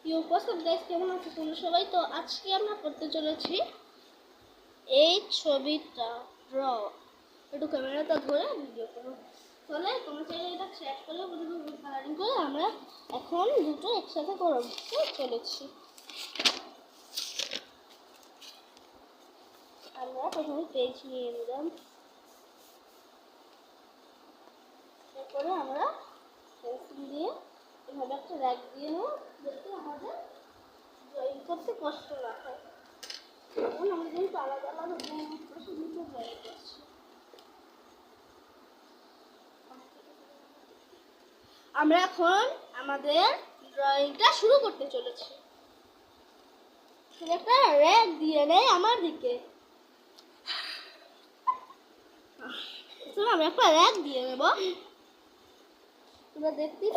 WhatsApp guys, কেমন আছো তোমরা সবাই? তো আজকে আমরা করতে চলেছি এই ছবিটা ড্র। একটু ক্যামেরাটা ধরে ভিডিও করো। তাহলে তোমরা চাইলে এটা শেয়ার করে কালারিং করে আমরা এখন দুটো একসাথে করতে চলেছি। আমরা প্রথমে পেজ নিয়ে নিলাম, এরপরে আমরা পেন্সিল দিয়ে এভাবে একটা র্যাক দিয়ে নেব যাতে আমাদের ড্রয়িং করতে কষ্ট না হয়। এখন আমরা কিন্তু আলাদা আলাদা দুটো ড্রয়িং করছি। আমরা এখন আমাদের ড্রয়িংটা শুরু করতে চলেছি। একটা র্যাক দিয়ে নেই আমার দিকে, আমরা একটা র্যাক দিয়ে নেব। তোমরা দেখতেই